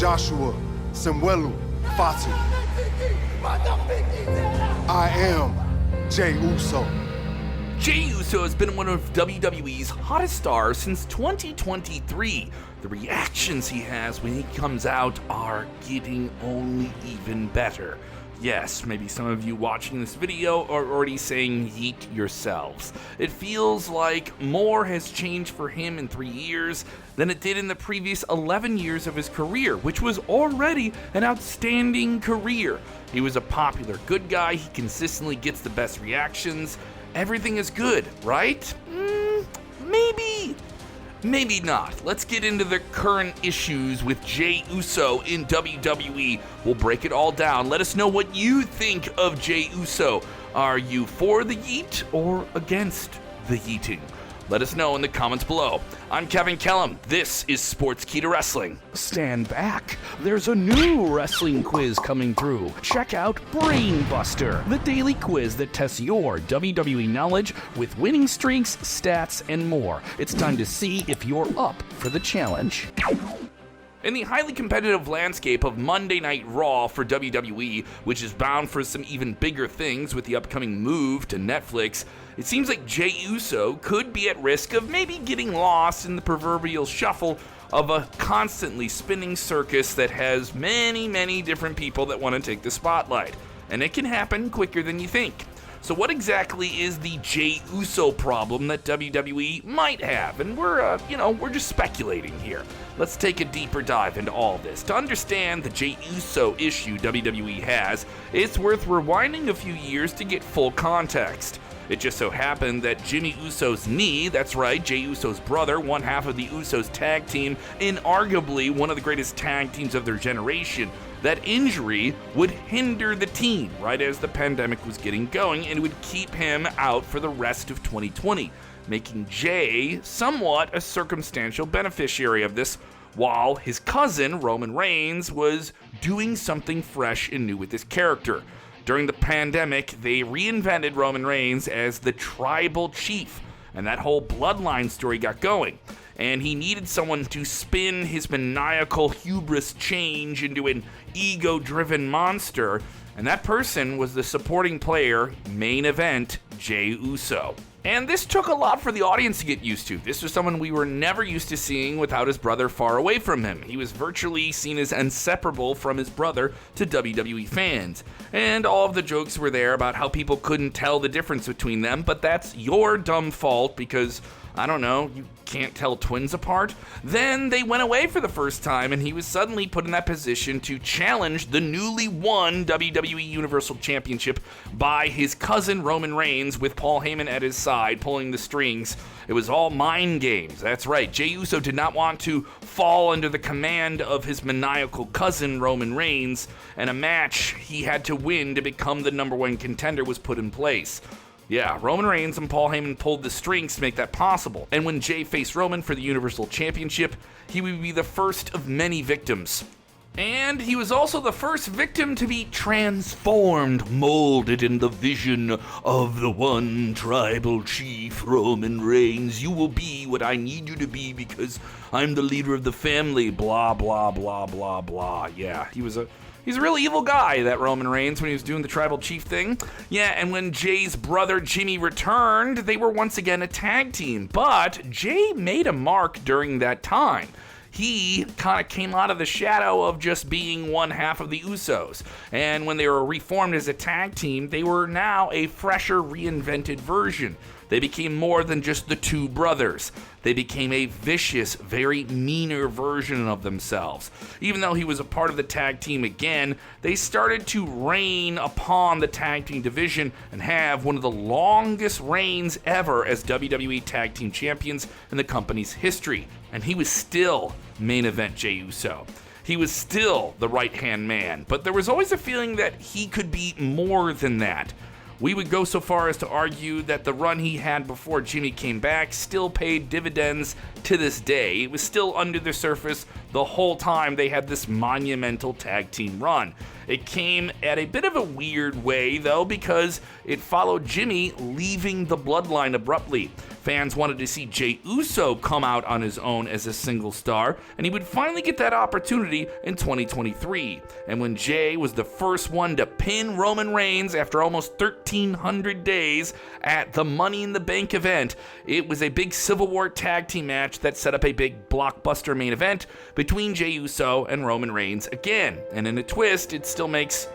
Joshua Samuelu Fatu. I am Jey Uso. Jey Uso has been one of WWE's hottest stars since 2023. The reactions he has when he comes out are getting only even better. Yes, maybe some of you watching this video are already saying yeet yourselves. It feels like more has changed for him in 3 years than it did in the previous 11 years of his career, which was already an outstanding career. He was a popular good guy, he consistently gets the best reactions. Everything is good, right? Maybe not. Let's get into the current issues with Jey Uso in WWE. We'll break it all down. Let us know what you think of Jey Uso. Are you for the yeet or against the yeeting? Let us know in the comments below. I'm Kevin Kellum. This is Sportskeeda Wrestling. Stand back. There's a new wrestling quiz coming through. Check out BrainBuster, the daily quiz that tests your WWE knowledge with winning streaks, stats, and more. It's time to see if you're up for the challenge. In the highly competitive landscape of Monday Night Raw for WWE, which is bound for some even bigger things with the upcoming move to Netflix, it seems like Jey Uso could be at risk of maybe getting lost in the proverbial shuffle of a constantly spinning circus that has many different people that want to take the spotlight. And it can happen quicker than you think. So what exactly is the Jey Uso problem that WWE might have? And we're just speculating here. Let's take a deeper dive into all this. To understand the Jey Uso issue WWE has, it's worth rewinding a few years to get full context. It just so happened that Jimmy Uso's knee, that's right, Jey Uso's brother, one half of the Usos tag team, in arguably one of the greatest tag teams of their generation, that injury would hinder the team right as the pandemic was getting going and would keep him out for the rest of 2020, making Jey somewhat a circumstantial beneficiary of this, while his cousin, Roman Reigns, was doing something fresh and new with his character. During the pandemic, they reinvented Roman Reigns as the tribal chief, and that whole bloodline story got going. And he needed someone to spin his maniacal hubris change into an ego-driven monster, and that person was the supporting player, Main Event Jey Uso. And this took a lot for the audience to get used to. This was someone we were never used to seeing without his brother far away from him. He was virtually seen as inseparable from his brother to WWE fans. And all of the jokes were there about how people couldn't tell the difference between them, but that's your dumb fault because, I don't know, you can't tell twins apart? Then they went away for the first time, and he was suddenly put in that position to challenge the newly won WWE Universal Championship by his cousin Roman Reigns, with Paul Heyman at his side pulling the strings. It was all mind games. That's right, Jey Uso did not want to fall under the command of his maniacal cousin Roman Reigns, and a match he had to win to become the number one contender was put in place. Yeah, Roman Reigns and Paul Heyman pulled the strings to make that possible. And when Jey faced Roman for the Universal Championship, he would be the first of many victims. And he was also the first victim to be transformed, molded in the vision of the one tribal chief, Roman Reigns. You will be what I need you to be because I'm the leader of the family, blah, blah, blah, blah, blah. Yeah, he's a really evil guy, that Roman Reigns, when he was doing the tribal chief thing. Yeah, and when Jey's brother Jimmy returned, they were once again a tag team. But Jey made a mark during that time. He kind of came out of the shadow of just being one half of the Usos. And when they were reformed as a tag team, they were now a fresher, reinvented version. They became more than just the two brothers. They became a vicious, very meaner version of themselves. Even though he was a part of the tag team again, they started to reign upon the tag team division and have one of the longest reigns ever as WWE Tag Team Champions in the company's history. And he was still Main Event Jey Uso. He was still the right-hand man, but there was always a feeling that he could be more than that. We would go so far as to argue that the run he had before Jimmy came back still paid dividends to this day. It was still under the surface the whole time they had this monumental tag team run. It came at a bit of a weird way, though, because it followed Jimmy leaving the Bloodline abruptly. Fans wanted to see Jey Uso come out on his own as a single star, and he would finally get that opportunity in 2023. And when Jey was the first one to pin Roman Reigns after almost 1,300 days at the Money in the Bank event, it was a big Civil War tag team match that set up a big blockbuster main event between Jey Uso and Roman Reigns again. And in a twist, it still makes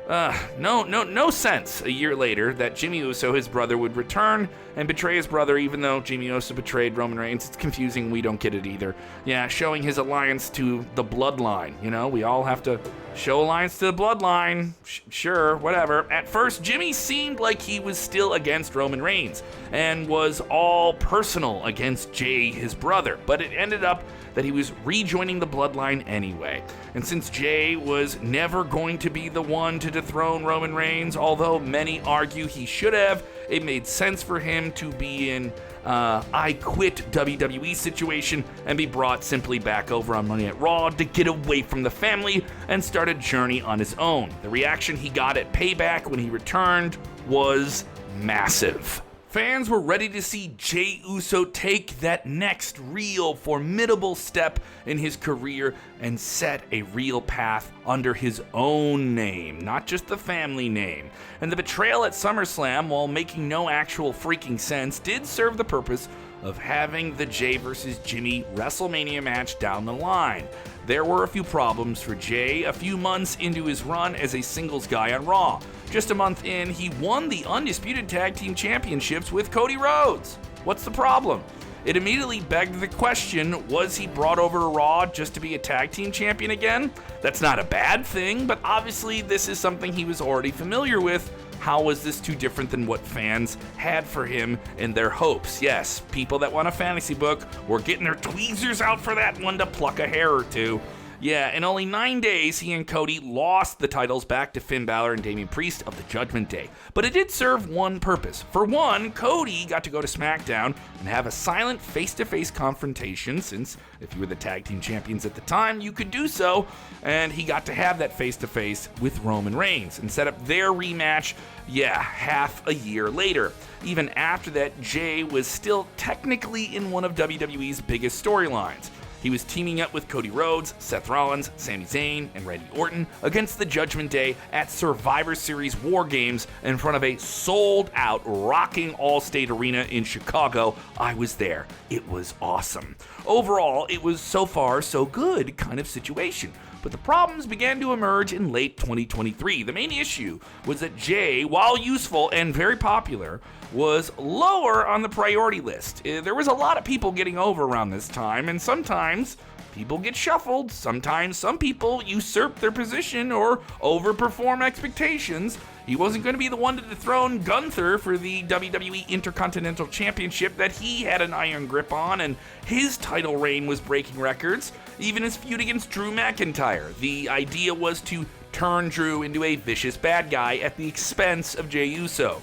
no sense a year later that Jimmy Uso, his brother, would return and betray his brother, even though Jimmy Uso betrayed Roman Reigns. It's confusing. We don't get it either. Yeah, showing his alliance to the Bloodline. You know, we all have to show alliance to the Bloodline. Sure, whatever. At first, Jimmy seemed like he was still against Roman Reigns and was all personal against Jey, his brother. But it ended up that he was rejoining the Bloodline anyway. And since Jey was never going to be the one to dethrone Roman Reigns, although many argue he should have, it made sense for him to be in I quit WWE situation and be brought simply back over on Monday Night Raw to get away from the family and start a journey on his own. The reaction he got at Payback when he returned was massive. Fans were ready to see Jey Uso take that next real formidable step in his career and set a real path under his own name, not just the family name. And the betrayal at SummerSlam, while making no actual freaking sense, did serve the purpose of having the Jey vs. Jimmy WrestleMania match down the line. There were a few problems for Jey a few months into his run as a singles guy on Raw. Just a month in, he won the Undisputed Tag Team Championships with Cody Rhodes. What's the problem? It immediately begged the question, was he brought over to Raw just to be a tag team champion again? That's not a bad thing, but obviously this is something he was already familiar with. How was this too different than what fans had for him and their hopes? Yes, people that want a fantasy book were getting their tweezers out for that one to pluck a hair or two. Yeah, in only 9 days, he and Cody lost the titles back to Finn Balor and Damian Priest of the Judgment Day. But it did serve one purpose. For one, Cody got to go to SmackDown and have a silent face-to-face confrontation, since if you were the tag team champions at the time, you could do so, and he got to have that face-to-face with Roman Reigns and set up their rematch, half a year later. Even after that, Jey was still technically in one of WWE's biggest storylines. He was teaming up with Cody Rhodes, Seth Rollins, Sami Zayn, and Randy Orton against the Judgment Day at Survivor Series War Games in front of a sold-out, rocking Allstate Arena in Chicago. I was there. It was awesome. Overall, it was so far so good kind of situation. But the problems began to emerge in late 2023. The main issue was that Jey, while useful and very popular, was lower on the priority list. There was a lot of people getting over around this time, and sometimes people get shuffled. Sometimes some people usurp their position or overperform expectations. He wasn't going to be the one to dethrone Gunther for the WWE Intercontinental Championship that he had an iron grip on, and his title reign was breaking records. Even his feud against Drew McIntyre. The idea was to turn Drew into a vicious bad guy at the expense of Jey Uso.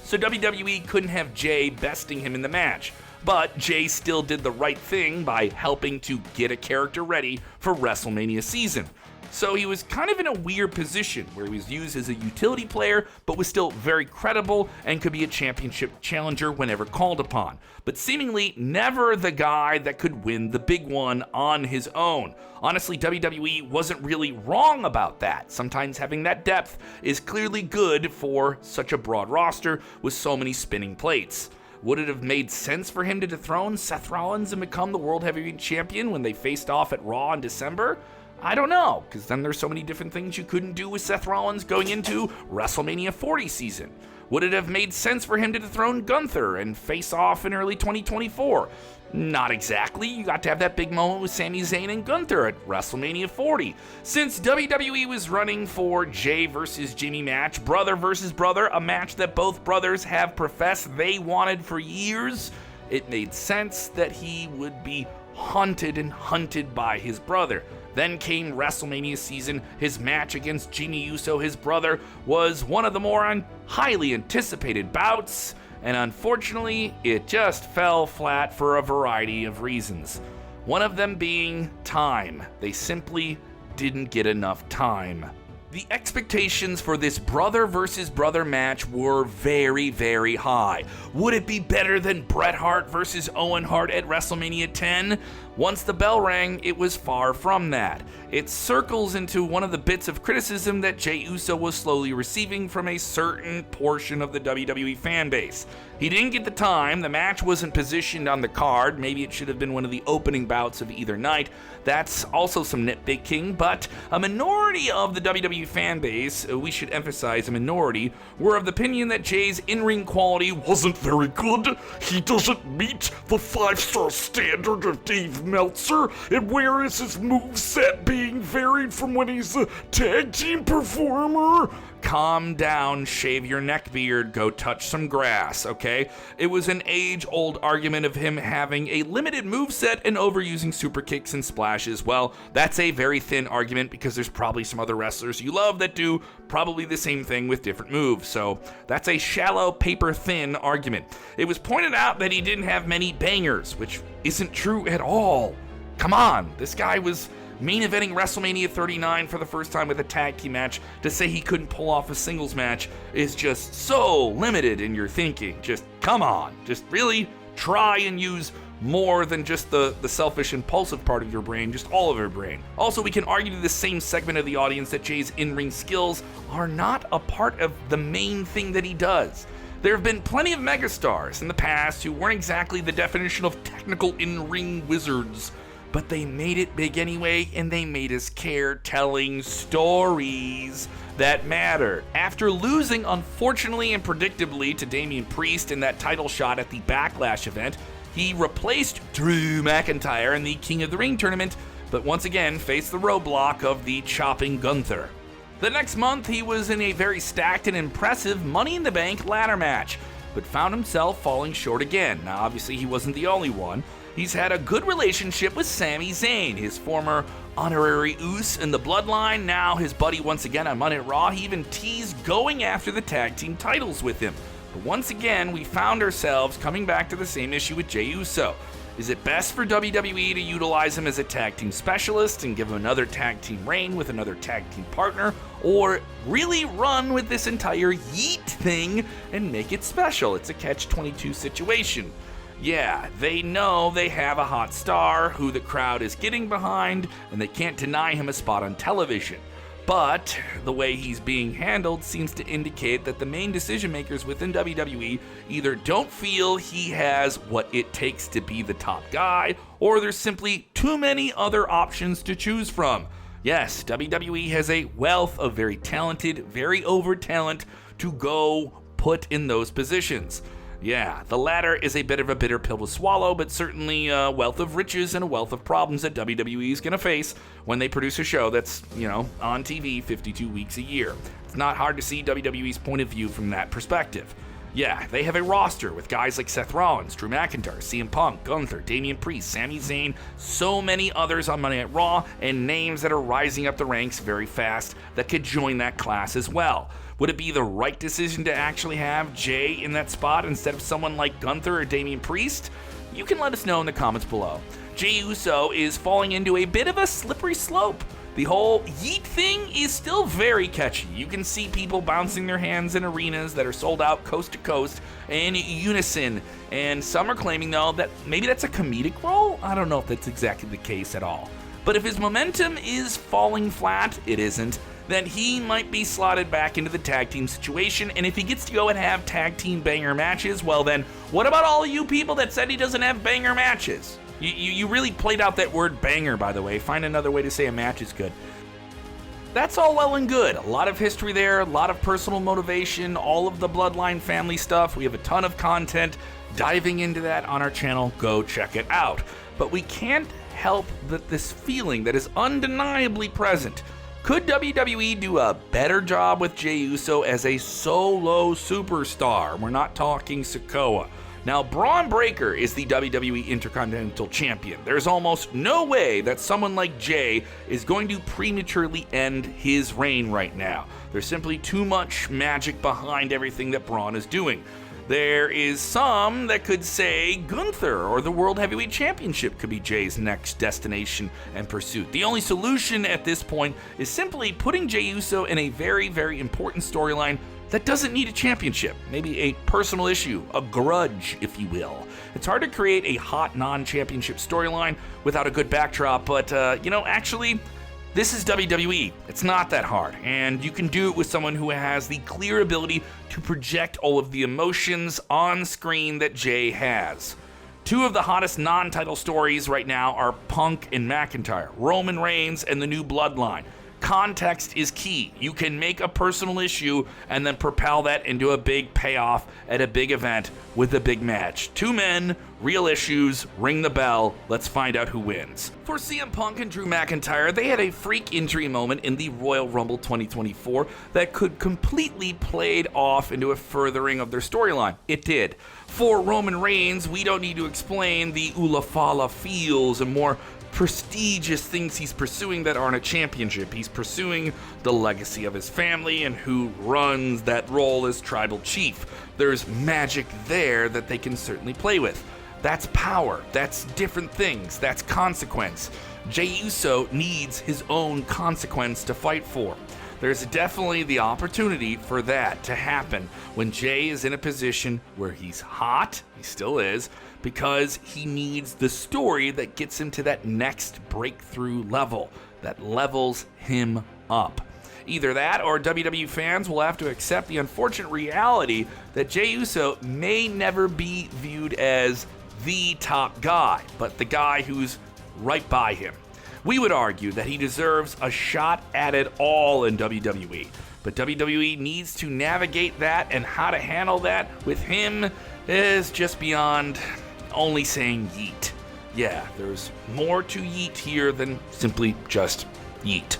So WWE couldn't have Jey besting him in the match. But Jey still did the right thing by helping to get a character ready for WrestleMania season. So he was kind of in a weird position where he was used as a utility player, but was still very credible and could be a championship challenger whenever called upon. But seemingly never the guy that could win the big one on his own. Honestly, WWE wasn't really wrong about that. Sometimes having that depth is clearly good for such a broad roster with so many spinning plates. Would it have made sense for him to dethrone Seth Rollins and become the World Heavyweight Champion when they faced off at Raw in December? I don't know, because then there's so many different things you couldn't do with Seth Rollins going into WrestleMania 40 season. Would it have made sense for him to dethrone Gunther and face off in early 2024? Not exactly. You got to have that big moment with Sami Zayn and Gunther at WrestleMania 40. Since WWE was running for Jey vs. Jimmy match, brother versus brother, a match that both brothers have professed they wanted for years, it made sense that he would be haunted and hunted by his brother. Then came WrestleMania season. His match against Jimmy Uso, his brother, was one of the more highly anticipated bouts, and unfortunately, it just fell flat for a variety of reasons. One of them being time. They simply didn't get enough time. The expectations for this brother versus brother match were very, very high. Would it be better than Bret Hart versus Owen Hart at WrestleMania 10? Once the bell rang, it was far from that. It circles into one of the bits of criticism that Jey Uso was slowly receiving from a certain portion of the WWE fanbase. He didn't get the time, the match wasn't positioned on the card, maybe it should have been one of the opening bouts of either night. That's also some nitpicking, but a minority of the WWE fanbase, we should emphasize a minority, were of the opinion that Jey's in-ring quality wasn't very good. He doesn't meet the 5-star standard of Dave Meltzer, and where is his moveset being varied from when he's a tag team performer? Calm down, shave your neck beard, go touch some grass, okay? It was an age-old argument of him having a limited moveset and overusing super kicks and splashes. Well, that's a very thin argument because there's probably some other wrestlers you love that do probably the same thing with different moves. So that's a shallow, paper-thin argument. It was pointed out that he didn't have many bangers, which isn't true at all. Come on, this guy was main eventing WrestleMania 39 for the first time with a tag team match. To say he couldn't pull off a singles match is just so limited in your thinking. Just come on, just really try and use more than just the selfish, impulsive part of your brain, just all of your brain. Also, we can argue to the same segment of the audience that Jey's in-ring skills are not a part of the main thing that he does. There have been plenty of megastars in the past who weren't exactly the definition of technical in-ring wizards, but they made it big anyway, and they made us care, telling stories that mattered. After losing, unfortunately and predictably, to Damian Priest in that title shot at the Backlash event, he replaced Drew McIntyre in the King of the Ring tournament, but once again faced the roadblock of the chopping Gunther. The next month, he was in a very stacked and impressive Money in the Bank ladder match, but found himself falling short again. Now, obviously, he wasn't the only one. He's had a good relationship with Sami Zayn, his former honorary Uso in the Bloodline, now his buddy once again on Monday Night Raw. He even teased going after the tag team titles with him. But once again, we found ourselves coming back to the same issue with Jey Uso. Is it best for WWE to utilize him as a tag team specialist and give him another tag team reign with another tag team partner, or really run with this entire yeet thing and make it special? It's a catch-22 situation. Yeah, they know they have a hot star who the crowd is getting behind, and they can't deny him a spot on television. But the way he's being handled seems to indicate that the main decision makers within WWE either don't feel he has what it takes to be the top guy, or there's simply too many other options to choose from. Yes, WWE has a wealth of very talented, very over talent to go put in those positions. Yeah, the latter is a bit of a bitter pill to swallow, but certainly a wealth of riches and a wealth of problems that WWE is going to face when they produce a show that's, on TV 52 weeks a year. It's not hard to see WWE's point of view from that perspective. Yeah, they have a roster with guys like Seth Rollins, Drew McIntyre, CM Punk, Gunther, Damian Priest, Sami Zayn, so many others on Monday Night Raw, and names that are rising up the ranks very fast that could join that class as well. Would it be the right decision to actually have Jey in that spot instead of someone like Gunther or Damian Priest? You can let us know in the comments below. Jey Uso is falling into a bit of a slippery slope. The whole yeet thing is still very catchy. You can see people bouncing their hands in arenas that are sold out coast to coast in unison. And some are claiming, though, that maybe that's a comedic role. I don't know if that's exactly the case at all. But if his momentum is falling flat, it isn't, then he might be slotted back into the tag team situation. And if he gets to go and have tag team banger matches, well then, what about all of you people that said he doesn't have banger matches? You really played out that word banger, by the way. Find another way to say a match is good. That's all well and good. A lot of history there, a lot of personal motivation, all of the Bloodline family stuff. We have a ton of content diving into that on our channel. Go check it out. But we can't help this feeling that is undeniably present. Could WWE do a better job with Jey Uso as a solo superstar? We're not talking Sikoa. Now, Braun Breaker is the WWE Intercontinental Champion. There's almost no way that someone like Jey is going to prematurely end his reign right now. There's simply too much magic behind everything that Braun is doing. There is some that could say Gunther or the World Heavyweight Championship could be Jey's next destination and pursuit. The only solution at this point is simply putting Jey Uso in a very, very important storyline that doesn't need a championship. Maybe a personal issue, a grudge, if you will. It's hard to create a hot non-championship storyline without a good backdrop, but actually, this is WWE. It's not that hard, and you can do it with someone who has the clear ability to project all of the emotions on screen that Jey has. Two of the hottest non-title stories right now are Punk and McIntyre, Roman Reigns and the new Bloodline. Context is key. You can make a personal issue and then propel that into a big payoff at a big event with a big match. Two men, real issues, ring the bell, let's find out who wins. For CM Punk and Drew McIntyre, they had a freak injury moment in the Royal Rumble 2024 that could completely played off into a furthering of their storyline. It did. For Roman Reigns, we don't need to explain the Ulafala feels and more prestigious things he's pursuing that aren't a championship. He's pursuing the legacy of his family and who runs that role as tribal chief. There's magic there that they can certainly play with. That's power, that's different things, that's consequence. Jey Uso needs his own consequence to fight for. There's definitely the opportunity for that to happen when Jey is in a position where he's hot, he still is, because he needs the story that gets him to that next breakthrough level, that levels him up. Either that or WWE fans will have to accept the unfortunate reality that Jey Uso may never be viewed as the top guy, but the guy who's right by him. We would argue that he deserves a shot at it all in WWE, but WWE needs to navigate that, and how to handle that with him is just beyond only saying yeet. Yeah, there's more to yeet here than simply just yeet.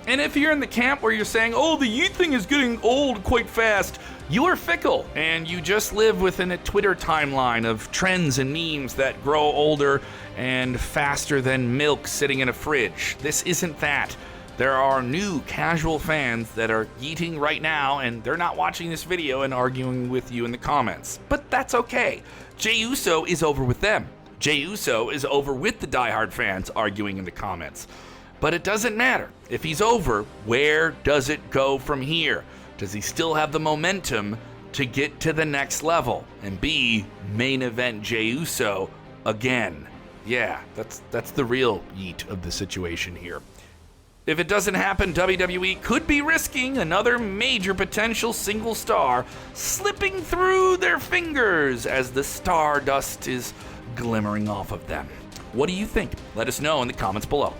And if you're in the camp where you're saying, oh, the yeet thing is getting old quite fast, you are fickle, and you just live within a Twitter timeline of trends and memes that grow older and faster than milk sitting in a fridge. This isn't that. There are new casual fans that are yeeting right now, and they're not watching this video and arguing with you in the comments. But that's okay. Jey Uso is over with them. Jey Uso is over with the diehard fans arguing in the comments. But it doesn't matter. If he's over, where does it go from here? Does he still have the momentum to get to the next level and be Main Event Jey Uso again? Yeah, that's the real yeet of the situation here. If it doesn't happen, WWE could be risking another major potential single star slipping through their fingers as the stardust is glimmering off of them. What do you think? Let us know in the comments below.